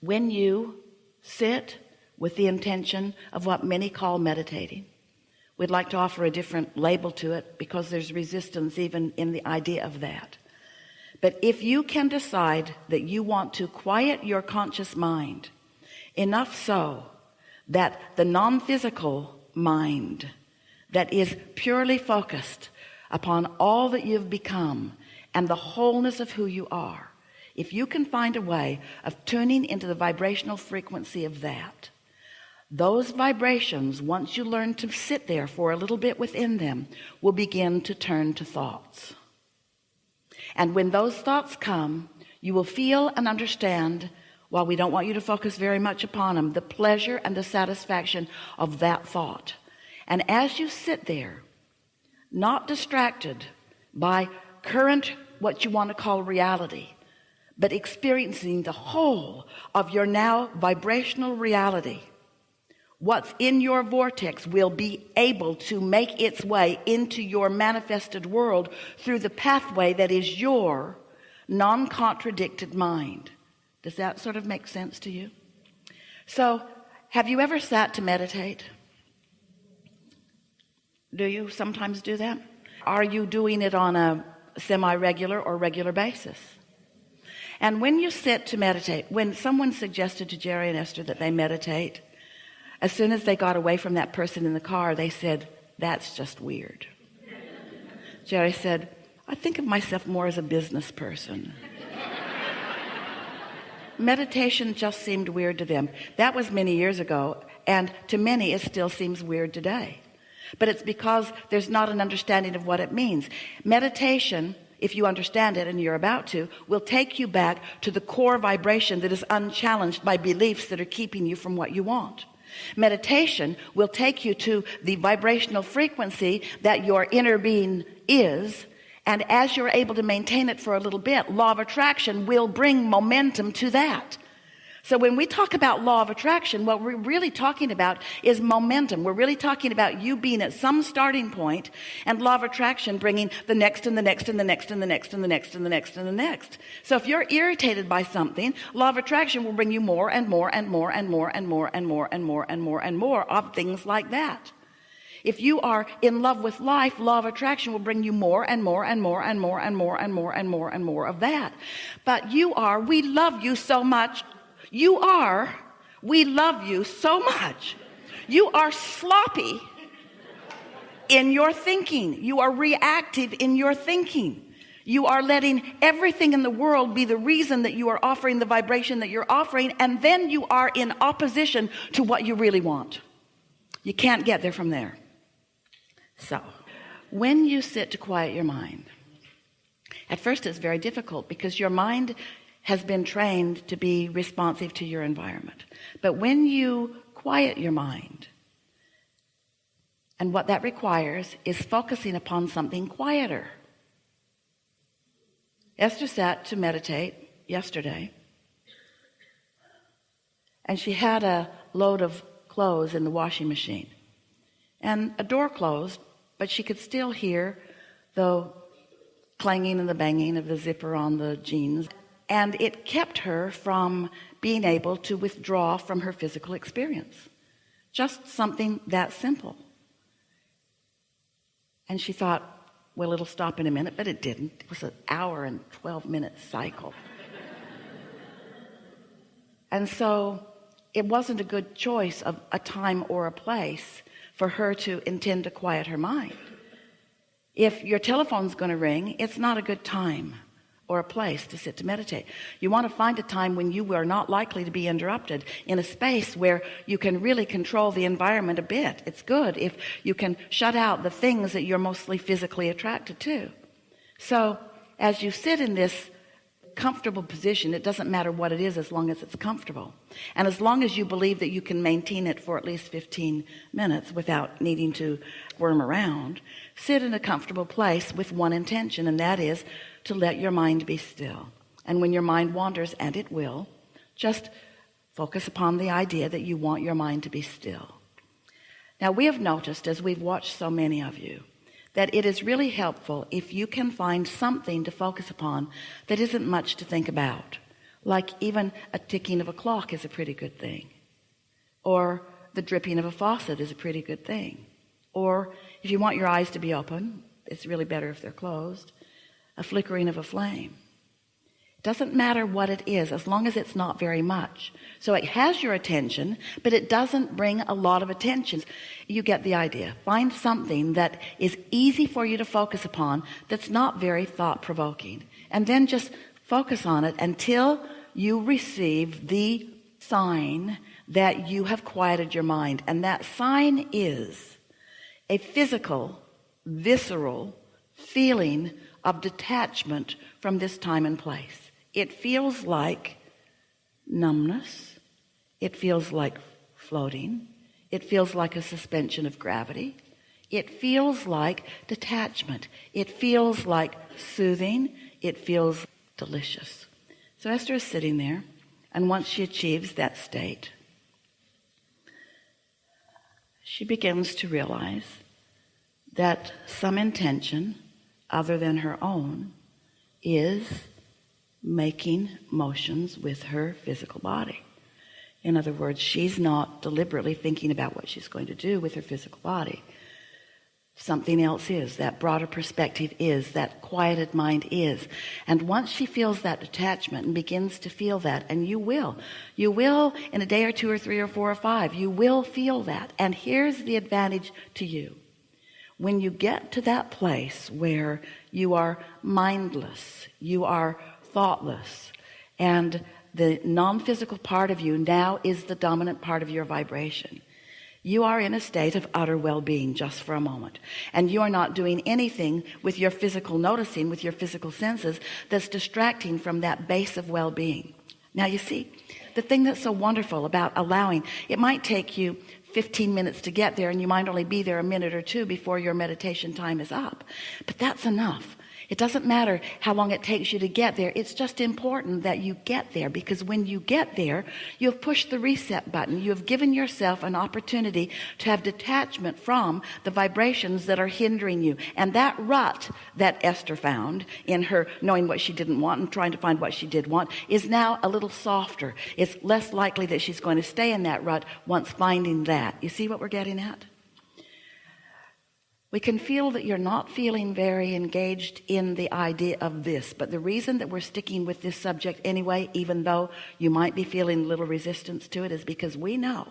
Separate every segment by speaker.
Speaker 1: when you sit with the intention of what many call meditating, we'd like to offer a different label to it because there's resistance even in the idea of that. But if you can decide that you want to quiet your conscious mind enough so that the non-physical mind that is purely focused upon all that you've become and the wholeness of who you are, if you can find a way of tuning into the vibrational frequency of that, those vibrations, once you learn to sit there for a little bit within them, will begin to turn to thoughts. And when those thoughts come, you will feel and understand, while we don't want you to focus very much upon them, the pleasure and the satisfaction of that thought. And as you sit there, not distracted by current, what you want to call reality, but experiencing the whole of your now vibrational reality, what's in your vortex will be able to make its way into your manifested world through the pathway that is your non-contradicted mind. Does that sort of make sense to you? So, have you ever sat to meditate? Do you sometimes do that? Are you doing it on a semi-regular or regular basis? And when you sit to meditate, when someone suggested to Jerry and Esther that they meditate, as soon as they got away from that person in the car, they said, "That's just weird." Jerry said, "I think of myself more as a business person." Meditation just seemed weird to them. That was many years ago, and to many it still seems weird today. But it's because there's not an understanding of what it means. Meditation, if you understand it, and you're about to, will take you back to the core vibration that is unchallenged by beliefs that are keeping you from what you want. Meditation will take you to the vibrational frequency that your inner being is, and as you're able to maintain it for a little bit, law of attraction will bring momentum to that. So when we talk about law of attraction, what we're really talking about is momentum. We're really talking about you being at some starting point, and law of attraction bringing the next and the next and the next and the next and the next and the next and the next. So if you're irritated by something, law of attraction will bring you more and more and more and more and more and more and more and more and more of things like that. If you are in love with life, law of attraction will bring you more and more and more and more and more and more and more and more of that. But we love you so much. We love you so much. You are sloppy in your thinking. You are reactive in your thinking. You are letting everything in the world be the reason that you are offering the vibration that you're offering, and then you are in opposition to what you really want. You can't get there from there. So, when you sit to quiet your mind, at first it's very difficult because your mind has been trained to be responsive to your environment. But when you quiet your mind, and what that requires is focusing upon something quieter. Esther sat to meditate yesterday, and she had a load of clothes in the washing machine, and a door closed, but she could still hear the clanging and the banging of the zipper on the jeans. And it kept her from being able to withdraw from her physical experience. Just something that simple. And she thought, well, it'll stop in a minute, but it didn't. It was an hour and 12-minute cycle. And so it wasn't a good choice of a time or a place for her to intend to quiet her mind. If your telephone's going to ring, it's not a good time or a place to sit to meditate. You want to find a time when you are not likely to be interrupted, in a space where you can really control the environment a bit. It's good if you can shut out the things that you're mostly physically attracted to. So as you sit in this comfortable position, it doesn't matter what it is as long as it's comfortable, and as long as you believe that you can maintain it for at least 15 minutes without needing to worm around, sit in a comfortable place with one intention, and that is to let your mind be still. And when your mind wanders, and it will, just focus upon the idea that you want your mind to be still. Now, we have noticed, as we've watched so many of you, that it is really helpful if you can find something to focus upon that isn't much to think about. Like even a ticking of a clock is a pretty good thing. Or the dripping of a faucet is a pretty good thing. Or if you want your eyes to be open, it's really better if they're closed. A flickering of a flame. It doesn't matter what it is, as long as it's not very much. So it has your attention, but it doesn't bring a lot of attention. You get the idea. Find something that is easy for you to focus upon, that's not very thought-provoking. And then just focus on it until you receive the sign that you have quieted your mind. And that sign is a physical, visceral feeling of detachment from this time and place. It feels like numbness. It feels like floating. It feels like a suspension of gravity. It feels like detachment. It feels like soothing. It feels delicious. So Esther is sitting there, and once she achieves that state, she begins to realize that some intention other than her own is making motions with her physical body. In other words, she's not deliberately thinking about what she's going to do with her physical body. Something else is, that broader perspective is, that quieted mind is. And once she feels that detachment and begins to feel that, and you will in a day or two or three or four or five, you will feel that. And here's the advantage to you. When you get to that place where you are mindless, you are thoughtless, and the non-physical part of you now is the dominant part of your vibration, you are in a state of utter well-being just for a moment. And you are not doing anything with your physical noticing, with your physical senses, that's distracting from that base of well-being. Now you see, the thing that's so wonderful about allowing, it might take you 15 minutes to get there, and you might only be there a minute or two before your meditation time is up. But that's enough. It doesn't matter how long it takes you to get there. It's just important that you get there, because when you get there, you have pushed the reset button. You have given yourself an opportunity to have detachment from the vibrations that are hindering you. And that rut that Esther found in her knowing what she didn't want and trying to find what she did want is now a little softer. It's less likely that she's going to stay in that rut once finding that. You see what we're getting at? We can feel that you're not feeling very engaged in the idea of this, but the reason that we're sticking with this subject anyway, even though you might be feeling a little resistance to it, is because we know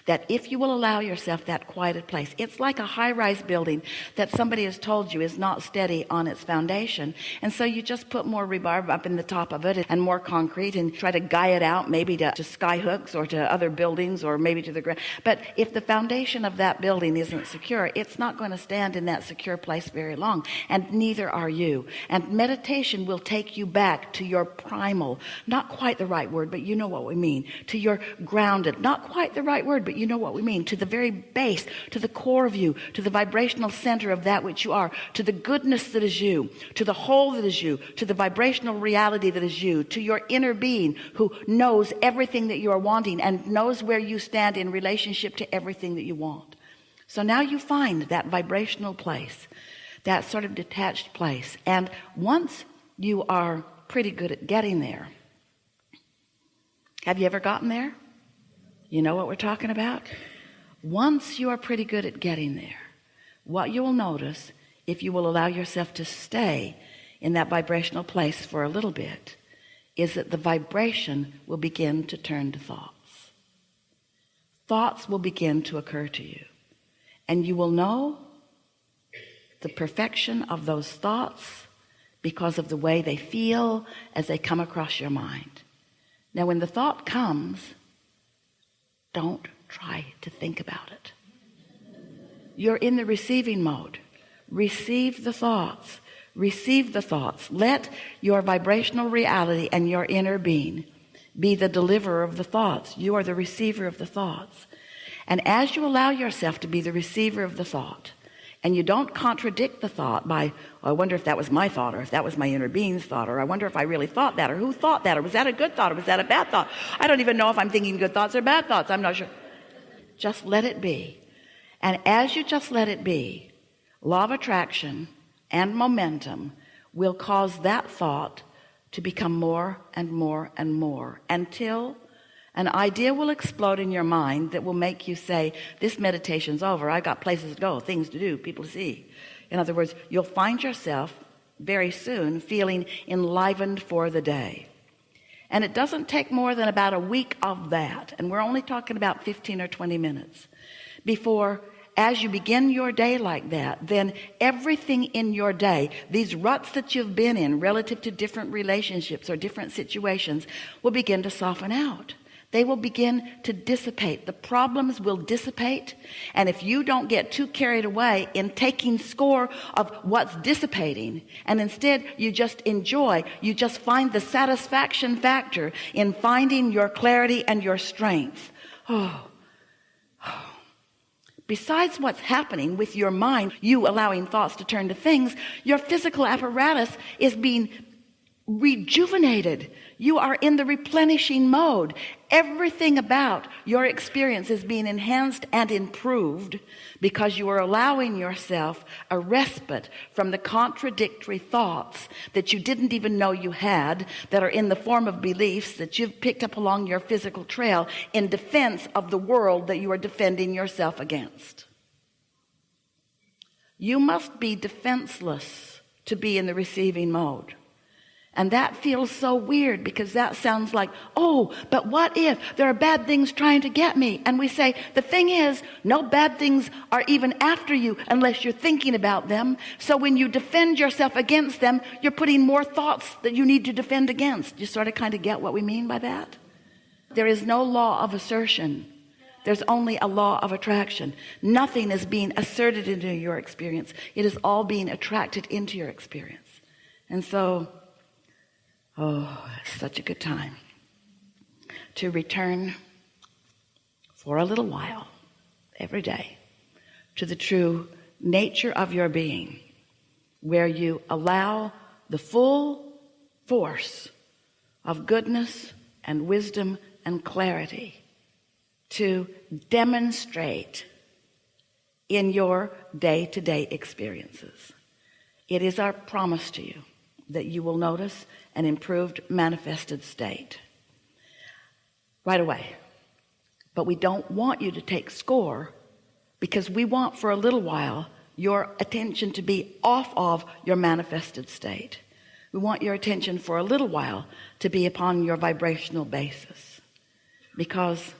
Speaker 1: that if you will allow yourself that quieted place, it's like a high-rise building that somebody has told you is not steady on its foundation, and so you just put more rebarb up in the top of it and more concrete and try to guy it out maybe to sky hooks or to other buildings or maybe to the ground. But if the foundation of that building isn't secure, it's not going to stand in that secure place very long, and neither are you. And meditation will take you back to your primal, not quite the right word, but you know what we mean, to your grounded, not quite the right word, but you know what we mean, to the very base, to the core of you, to the vibrational center of that which you are, to the goodness that is you, to the whole that is you, to the vibrational reality that is you, to your inner being who knows everything that you are wanting and knows where you stand in relationship to everything that you want. So now you find that vibrational place, that sort of detached place. And once you are pretty good at getting there, have you ever gotten there? You know what we're talking about? Once you are pretty good at getting there, what you will notice, if you will allow yourself to stay in that vibrational place for a little bit, is that the vibration will begin to turn to thoughts. Thoughts will begin to occur to you. And you will know the perfection of those thoughts because of the way they feel as they come across your mind. Now, when the thought comes, don't try to think about it. You're in the receiving mode. Receive the thoughts. Receive the thoughts. Let your vibrational reality and your inner being be the deliverer of the thoughts. You are the receiver of the thoughts. And as you allow yourself to be the receiver of the thought, and you don't contradict the thought by, oh, I wonder if that was my thought, or if that was my inner being's thought, or I wonder if I really thought that, or who thought that, or was that a good thought, or was that a bad thought? I don't even know if I'm thinking good thoughts or bad thoughts. I'm not sure. Just let it be. And as you just let it be, law of attraction and momentum will cause that thought to become more and more and more, until an idea will explode in your mind that will make you say, this meditation's over. I got places to go, things to do, people to see. In other words, you'll find yourself very soon feeling enlivened for the day. And it doesn't take more than about a week of that, and we're only talking about 15 or 20 minutes, before, as you begin your day like that, then everything in your day, these ruts that you've been in relative to different relationships or different situations, will begin to soften out. They will begin to dissipate. The problems will dissipate. And if you don't get too carried away in taking score of what's dissipating, and instead you just enjoy, you just find the satisfaction factor in finding your clarity and your strength. Besides what's happening with your mind, you allowing thoughts to turn to things, your physical apparatus is being rejuvenated. You are in the replenishing mode. Everything about your experience is being enhanced and improved because you are allowing yourself a respite from the contradictory thoughts that you didn't even know you had, that are in the form of beliefs that you've picked up along your physical trail in defense of the world that you are defending yourself against. You must be defenseless to be in the receiving mode. And that feels so weird, because that sounds like, oh, but what if there are bad things trying to get me? And we say, the thing is, no bad things are even after you unless you're thinking about them. So when you defend yourself against them, you're putting more thoughts that you need to defend against. You sort of kind of get what we mean by that? There is no law of assertion. There's only a law of attraction. Nothing is being asserted into your experience. It is all being attracted into your experience. And so, it's such a good time to return for a little while every day to the true nature of your being, where you allow the full force of goodness and wisdom and clarity to demonstrate in your day-to-day experiences. It is our promise to you that you will notice an improved manifested state right away. But we don't want you to take score, because we want for a little while your attention to be off of your manifested state. We want your attention for a little while to be upon your vibrational basis, because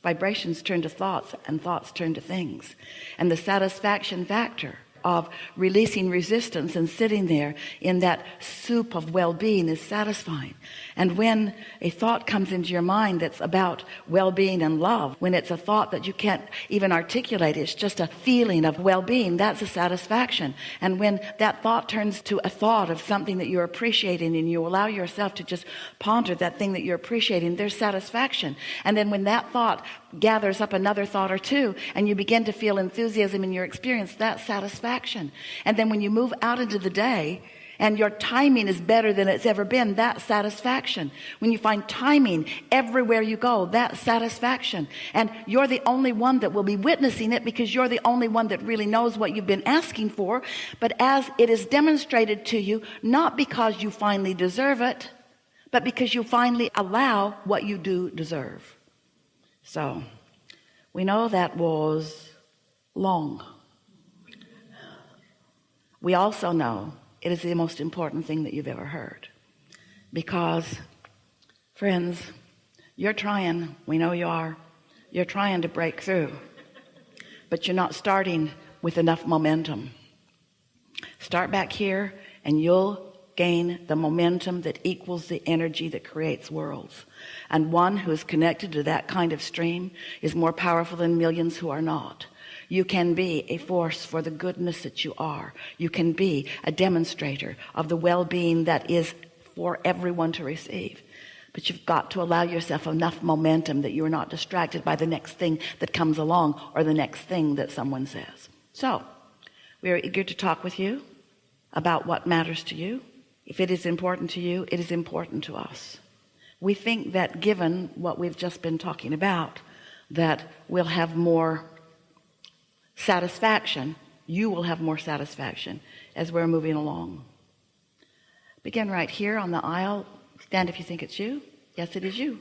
Speaker 1: vibrations turn to thoughts and thoughts turn to things. And the satisfaction factor of releasing resistance and sitting there in that soup of well-being is satisfying. And when a thought comes into your mind that's about well-being and love, when it's a thought that you can't even articulate, it's just a feeling of well-being, that's a satisfaction. And when that thought turns to a thought of something that you're appreciating, and you allow yourself to just ponder that thing that you're appreciating, there's satisfaction. And then when that thought gathers up another thought or two, and you begin to feel enthusiasm in your experience, that's satisfaction. And then when you move out into the day and your timing is better than it's ever been, that's satisfaction. When you find timing everywhere you go, that's satisfaction. And you're the only one that will be witnessing it, because you're the only one that really knows what you've been asking for. But as it is demonstrated to you, not because you finally deserve it, but because you finally allow what you do deserve. So we know that was long. We also know it is the most important thing that you've ever heard, because, friends, you're trying, we know you are, you're trying to break through, but you're not starting with enough momentum. Start back here and you'll gain the momentum that equals the energy that creates worlds. And one who is connected to that kind of stream is more powerful than millions who are not. You can be a force for the goodness that you are. You can be a demonstrator of the well-being that is for everyone to receive. But you've got to allow yourself enough momentum that you're not distracted by the next thing that comes along, or the next thing that someone says. So we are eager to talk with you about what matters to you. If it is important to you, it is important to us. We think that given what we've just been talking about, that we'll have more satisfaction. You will have more satisfaction as we're moving along. Begin right here on the aisle. Stand if you think it's you. Yes, it is you.